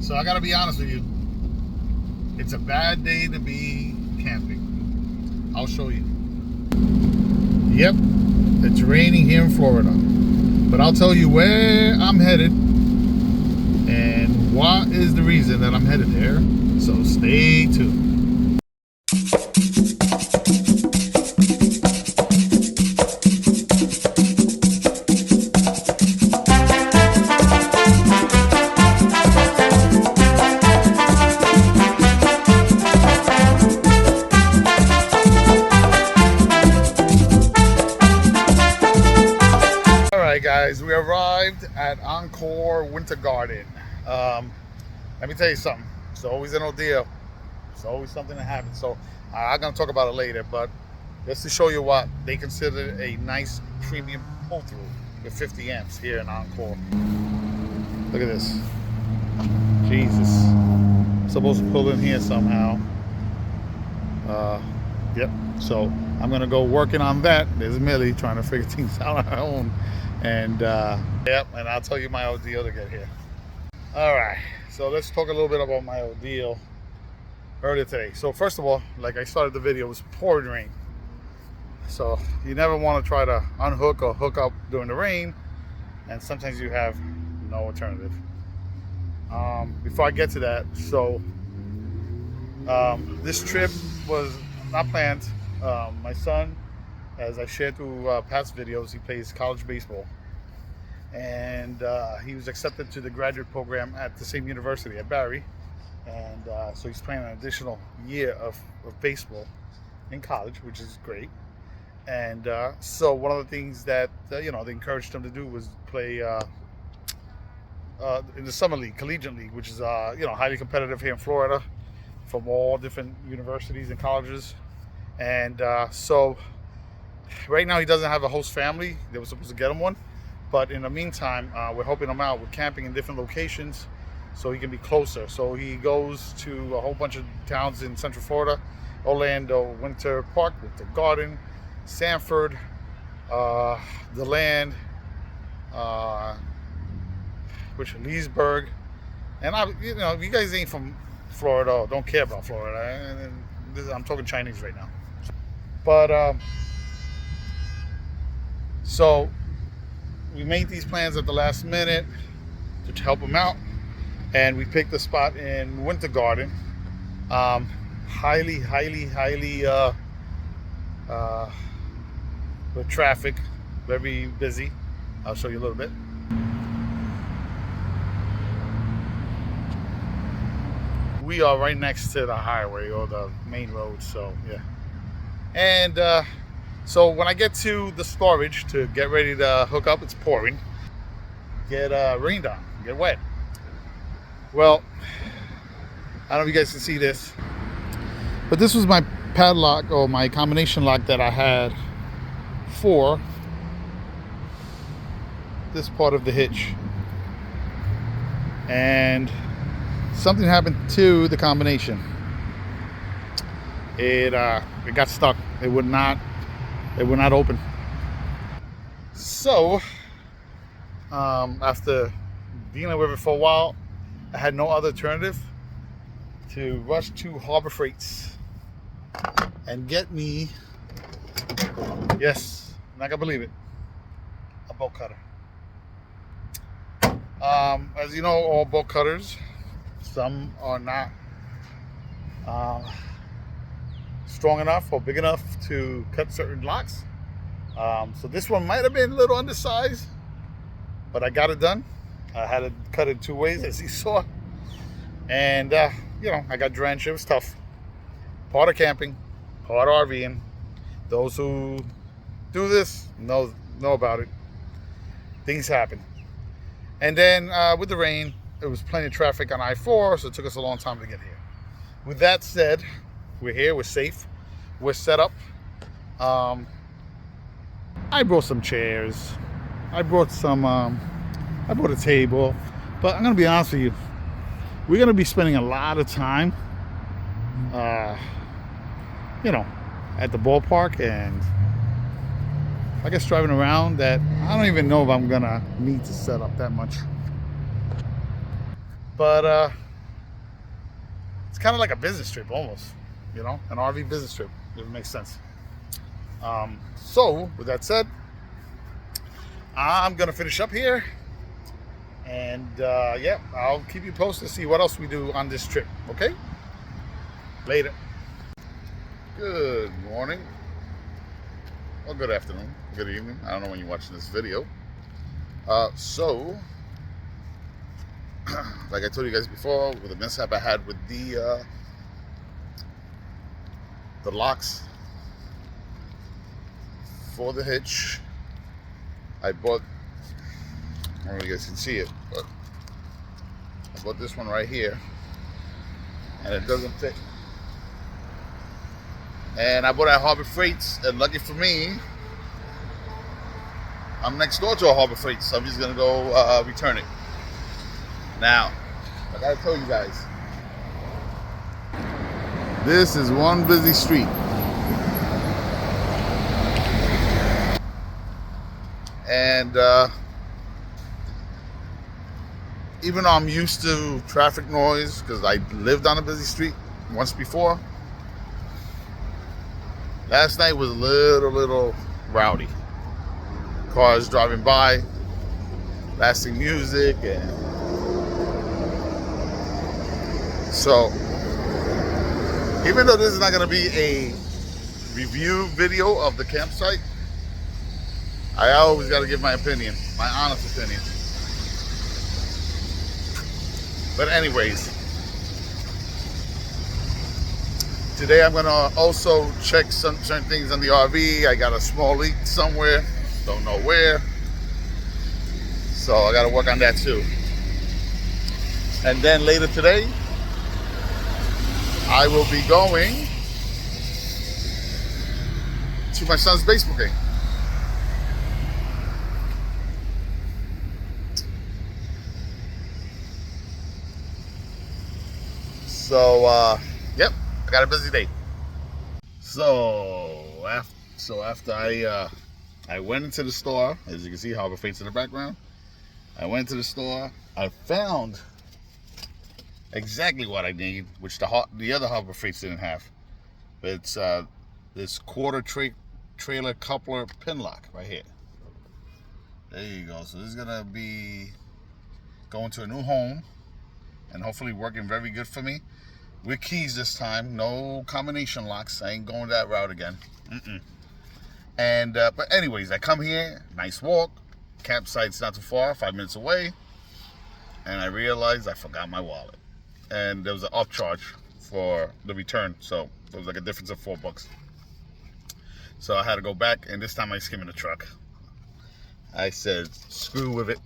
So I gotta be honest with you. It's a bad day to be camping. I'll show you. Yep, it's raining here in Florida. But I'll tell you where I'm headed and what is the reason that I'm headed there. So stay tuned. Guys, we arrived at Encore Winter Garden. Let me tell you something. It's always an ordeal. It's always something that happens. So I'm gonna talk about it later, but just to show you what they consider a nice premium pull-through with 50 amps here in Encore. Look at this. Jesus. I'm supposed to pull in here somehow. Yep. So I'm gonna go working on that. There's Millie trying to figure things out on her own. And yep, and I'll tell you my ordeal to get here. All right, so let's talk a little bit about my ordeal earlier today. So first of all, like I started the video, it was pouring rain. So you never want to try to unhook or hook up during the rain, and sometimes you have no alternative. Before I get to that, so this trip was not planned. My son, as I shared through past videos, he plays college baseball, and he was accepted to the graduate program at the same university at Barry, and so he's playing an additional year of baseball in college, which is great. And so one of the things that they encouraged him to do was play in the summer league, collegiate league, which is highly competitive here in Florida, from all different universities and colleges. And so right now he doesn't have a host family. They were supposed to get him one, but in the meantime, we're helping him out with camping in different locations so he can be closer. So he goes to a whole bunch of towns in Central Florida: Orlando, Winter Park, Winter Garden, Sanford, DeLand, Leesburg. And if you guys ain't from Florida or don't care about Florida, I'm talking Chinese right now. But so we made these plans at the last minute to help him out, and we picked a spot in Winter Garden. Highly with traffic, very busy. I'll show you a little bit. We are right next to the highway or the main road, so yeah. And so when I get to the storage to get ready to hook up, it's pouring. Get rained on, get wet. Well, I don't know if you guys can see this, but this was my padlock or my combination lock that I had for this part of the hitch. And something happened to the combination. It got stuck. It would not open. So after dealing with it for a while, I had no other alternative to rush to Harbor Freights and get me, yes, I'm not gonna believe it, a bolt cutter. As you know, all bolt cutters, some are not strong enough or big enough to cut certain locks. So this one might have been a little undersized, but I got it done. I had it cut in two ways, as you saw. And, I got drenched. It was tough. Part of camping, part of RVing. Those who do this know about it. Things happen. And then with the rain, there was plenty of traffic on I-4, so it took us a long time to get here. With that said, we're here, we're safe, we're set up. I brought some chairs. I brought a table. But I'm gonna be honest with you, we're gonna be spending a lot of time at the ballpark, and I guess driving around, that I don't even know if I'm gonna need to set up that much. But It's kind of like a business trip almost, you know, an RV business trip, if it makes sense. So with that said, I'm gonna finish up here, and yeah, I'll keep you posted to see what else we do on this trip. Okay, later. Good morning, or good afternoon, good evening. I don't know when you're watching this video. So like I told you guys before, with the mishap I had with the locks for the hitch, I bought, I don't know if you guys can see it, but I bought this one right here, and it doesn't fit. And I bought it at Harbor Freights, and lucky for me, I'm next door to a Harbor Freights, so I'm just gonna go return it. Now, I gotta tell you guys, this is one busy street. And even though I'm used to traffic noise, because I lived on a busy street once before, last night was a little rowdy. Cars driving by, blasting music, and so even though this is not going to be a review video of the campsite, I always got to give my opinion, my honest opinion. But anyways, today I'm going to also check some certain things on the RV. I got a small leak somewhere, don't know where. So I got to work on that too. And then later today, I will be going to my son's baseball game. So, yep, I got a busy day. So after I went into the store, as you can see, Harbor Freights in the background. I went to the store. I found exactly what I need, which the other Harbor Freights didn't have. It's this quarter trailer coupler pin lock right here. There you go. So this is gonna be going to a new home and hopefully working very good for me. With keys this time, no combination locks. I ain't going that route again. And but anyways, I come here, nice walk. Campsite's not too far, 5 minutes away, and I realized I forgot my wallet. And there was an upcharge for the return, so it was like a difference of $4. So I had to go back, and this time I skimmed the truck. I said, screw with it.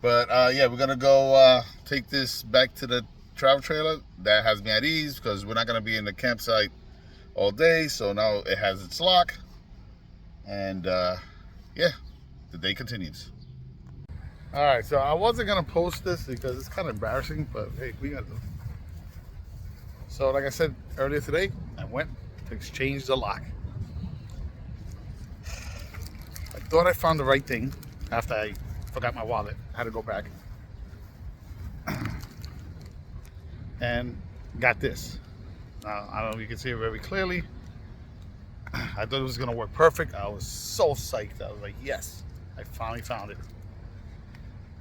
But yeah, we're gonna go take this back to the travel trailer. That has me at ease because we're not gonna be in the campsite all day. So now it has its lock, and yeah, the day continues. All right, so I wasn't gonna post this because it's kind of embarrassing, but hey, we gotta do it. So like I said earlier today, I went to exchange the lock. I thought I found the right thing after I forgot my wallet. I had to go back and got this. Now, I don't know if you can see it very clearly. I thought it was gonna work perfect. I was so psyched. I was like, yes, I finally found it.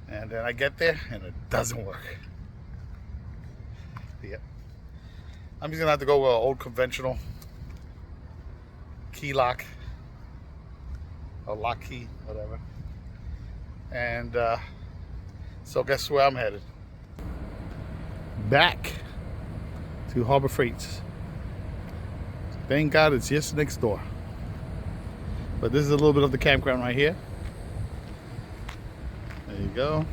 And then I get there and it doesn't work. Yeah. I'm just gonna have to go with an old conventional key lock or lock key, whatever. And so guess where I'm headed? Back to Harbor Freights. Thank God it's just next door. But this is a little bit of the campground right here. There you go.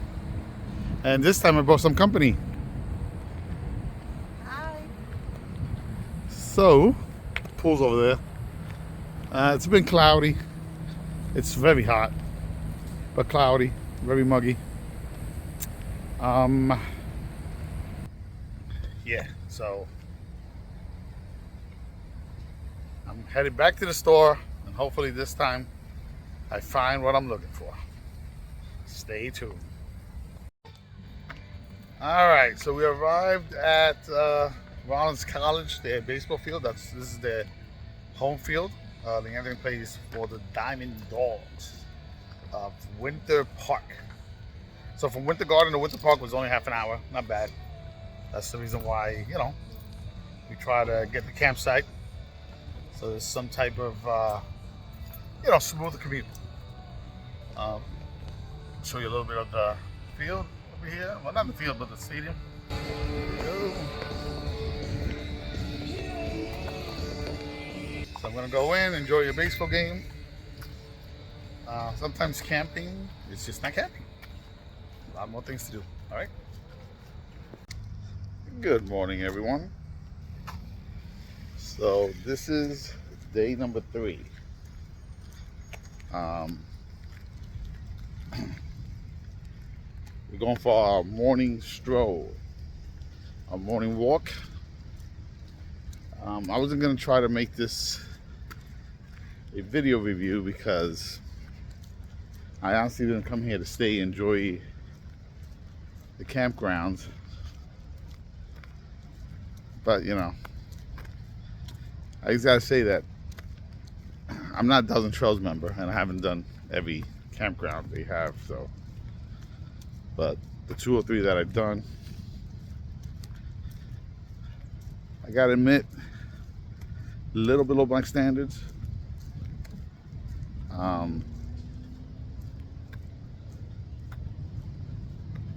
And this time I brought some company. Hi. So, pool's over there. It's been cloudy. It's very hot, but cloudy, very muggy. Yeah, so I'm headed back to the store, and hopefully this time I find what I'm looking for. Stay tuned. All right, so we arrived at Rollins College, their baseball field. This is their home field. The Anthony plays for the Diamond Dogs of Winter Park. So from Winter Garden to Winter Park was only half an hour. Not bad. That's the reason why, we try to get the campsite. So there's some type of, smoother commute. Show you a little bit of the field over here. Well, not the field, but the stadium. So I'm gonna go in, enjoy your baseball game. Sometimes camping is just not camping. A lot more things to do. All right. Good morning, everyone. So this is day number 3. We're going for our morning stroll, our morning walk. I wasn't gonna try to make this a video review because I honestly didn't come here to stay and enjoy the campgrounds. But I just gotta say that I'm not a Dozen Trails member and I haven't done every campground they have, so. But the 2 or 3 that I've done, I gotta admit, a little below my standards.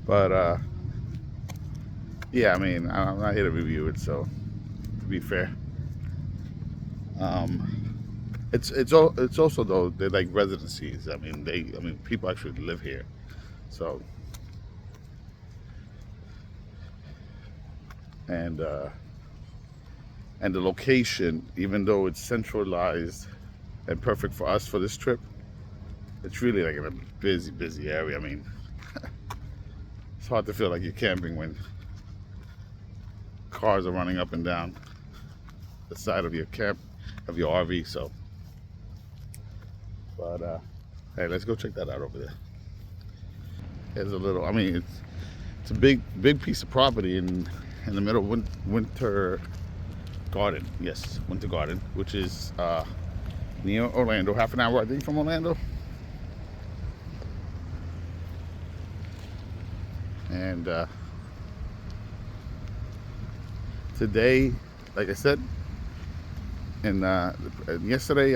But yeah, I mean, I'm not here to review it, so to be fair, it's also though they're like residencies. I mean people actually live here, so and the location, even though it's centralized and perfect for us for this trip, it's really like in a busy area. I mean, it's hard to feel like you're camping when cars are running up and down the side of your RV. So, but hey, let's go check that out over there. There's a little. I mean, it's a big piece of property in the middle of Winter Garden. Yes, Winter Garden, which is near Orlando, half an hour I think from Orlando. And today, like I said, and yesterday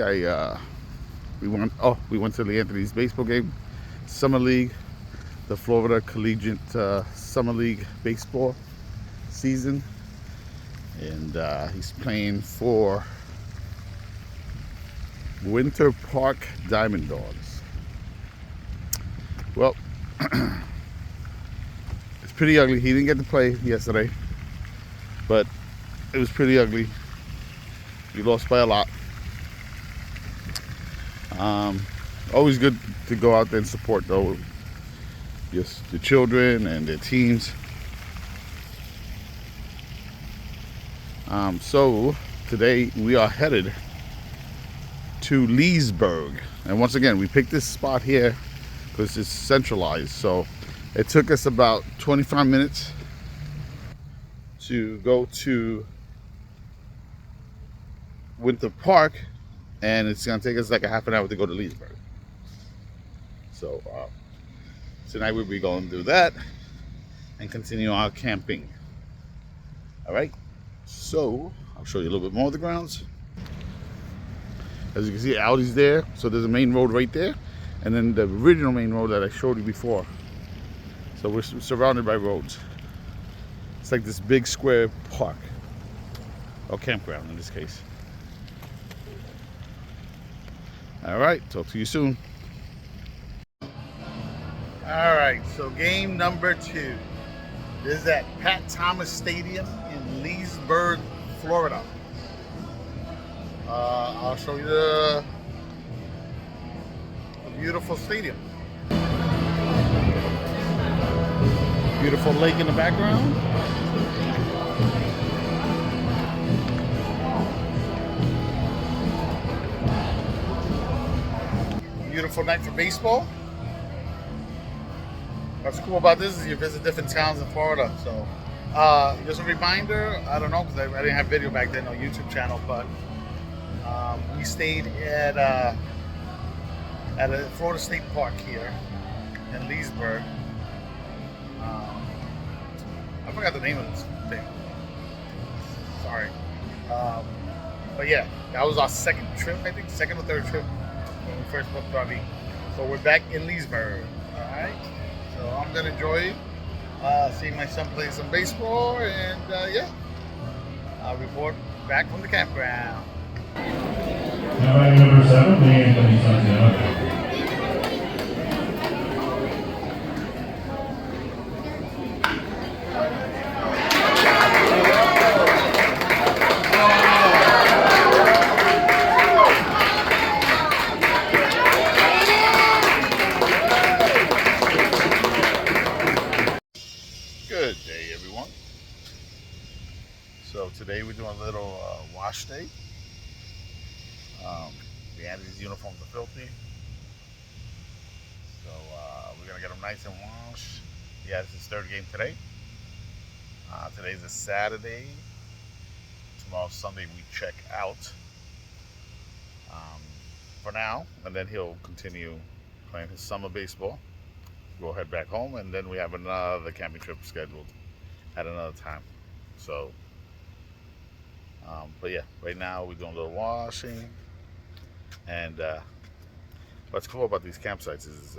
we went to the Anthony's baseball game, Summer League, the Florida Collegiate Summer League baseball season, and he's playing for Winter Park Diamond Dogs. Well, it's pretty ugly. He didn't get to play yesterday, but it was pretty ugly. We lost by a lot. Always good to go out there and support though, just the children and their teams. So today we are headed to Leesburg, and once again we picked this spot here because it's centralized. So it took us about 25 minutes to go to Winter Park, and it's gonna take us like a half an hour to go to Leesburg. So tonight we'll be going to do that and continue our camping. All right, so I'll show you a little bit more of the grounds. As you can see, Audi's there, so there's a main road right there, and then the original main road that I showed you before. So we're surrounded by roads. It's like this big square park, or campground in this case. All right, talk to you soon. All right, so game number 2. This is at Pat Thomas Stadium in Leesburg, Florida. I'll show you the beautiful stadium. Beautiful lake in the background. Beautiful night for baseball. What's cool about this is you visit different towns in Florida. So Just a reminder, I don't know, because I didn't have video back then on YouTube channel, but we stayed at a Florida State Park here in Leesburg. I forgot the name of this thing. Sorry. But yeah, that was our second trip, I think, second or third trip when we first booked RV. So we're back in Leesburg. All right. So I'm gonna enjoy seeing my son play some baseball, and yeah, I'll report back from the campground. Now, number 7, Anthony Santiago. Good day, everyone. So today we're doing a little wash day. The Andy's uniforms are filthy, so we're gonna get them nice and washed. He has his third game today. Today's a Saturday. Tomorrow's Sunday. We check out for now, and then he'll continue playing his summer baseball. We'll head back home, and then we have another camping trip scheduled at another time. So, but yeah, right now we're doing a little washing. And what's cool about these campsites is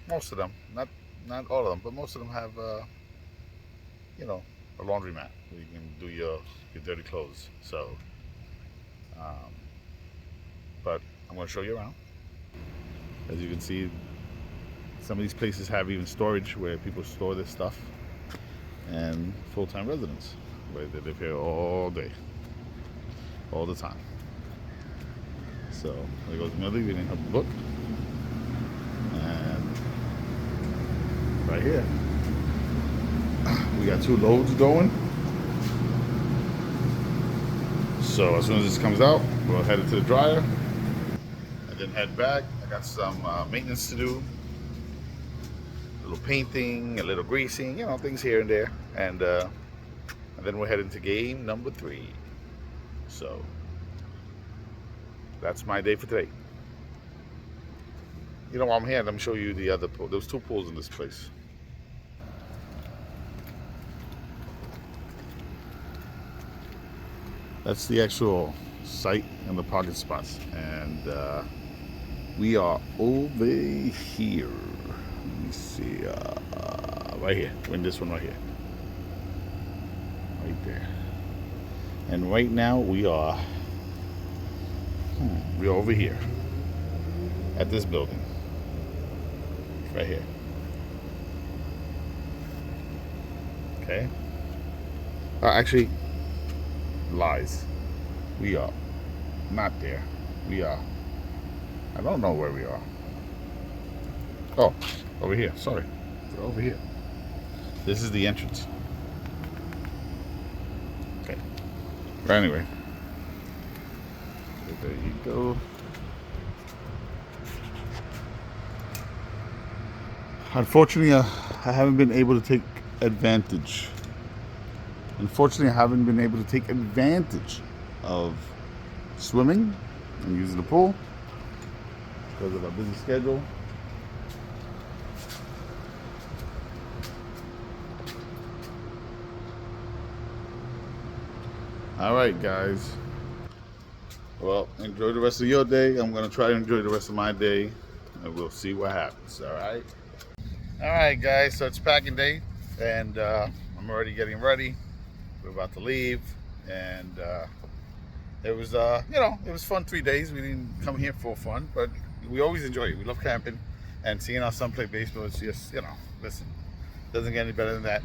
most of them, not all of them, but most of them have you know, a laundromat where you can do your dirty clothes. So, but I'm going to show you around. As you can see, some of these places have even storage where people store their stuff, and full-time residents where they live here all day, all the time. So there goes Millie reading her book, and right here we got 2 loads going. So as soon as this comes out, we'll head it to the dryer and then head back. I got some maintenance to do. A little painting, a little greasing, you know, things here and there, and then we're heading to game number 3. So that's my day for today. You know, while I'm here, let me show you the other pool. There's 2 pools in this place. That's the actual site and the parking spots, and we are over here. Let me see, right here. We're in this one right here, right there. And right now we are over here at this building, right here. Okay. Actually, lies. We are not there. We are. I don't know where we are. Oh. Over here, sorry. We're over here. This is the entrance. Okay. But anyway. There you go. Unfortunately, I haven't been able to take advantage. Unfortunately, I haven't been able to take advantage of swimming and using the pool because of our busy schedule. All right, guys. Well, enjoy the rest of your day. I'm going to try to enjoy the rest of my day, and we'll see what happens. All right. All right, guys. So it's packing day, and I'm already getting ready. We're about to leave, and it was, you know, it was fun 3 days. We didn't come here for fun, but we always enjoy it. We love camping, and seeing our son play baseball is just, you know, listen, doesn't get any better than that.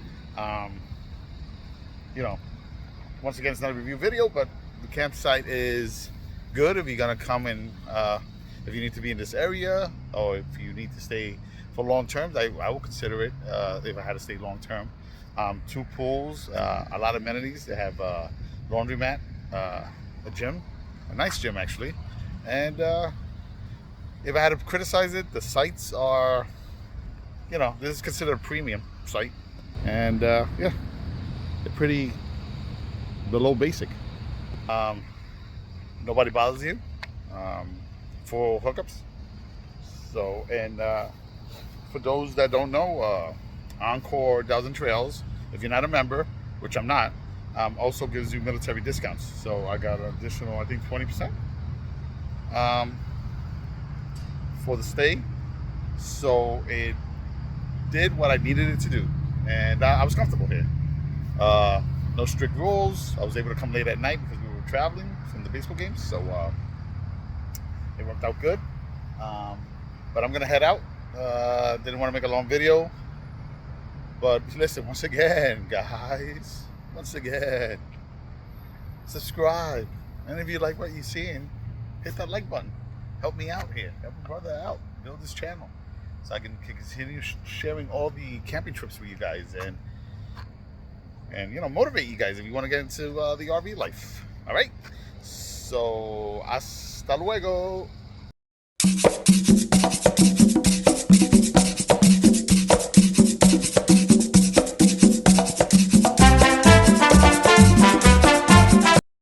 You know. Once again, it's not a review video, but the campsite is good if you're gonna come and if you need to be in this area, or if you need to stay for long term. I will consider it if I had to stay long term. 2 pools, a lot of amenities. They have a laundromat, a gym, a nice gym actually, and if I had to criticize it, the sites are, you know, this is considered a premium site, and yeah. they're pretty below basic. Nobody bothers you. Full hookups. So, and for those that don't know, Encore Trails, if you're not a member, which I'm not, also gives you military discounts. So I got an additional, I think, 20% for the stay. So it did what I needed it to do, and I was comfortable here. No strict rules. I was able to come late at night because we were traveling from the baseball games, so it worked out good. But I'm gonna head out. Didn't want to make a long video, but listen, once again, guys, subscribe. And if you like what you're seeing, hit that like button. Help me out here. Help a brother out. Build this channel so I can continue sharing all the camping trips with you guys, and you know, motivate you guys if you want to get into the RV life. All right. So hasta luego.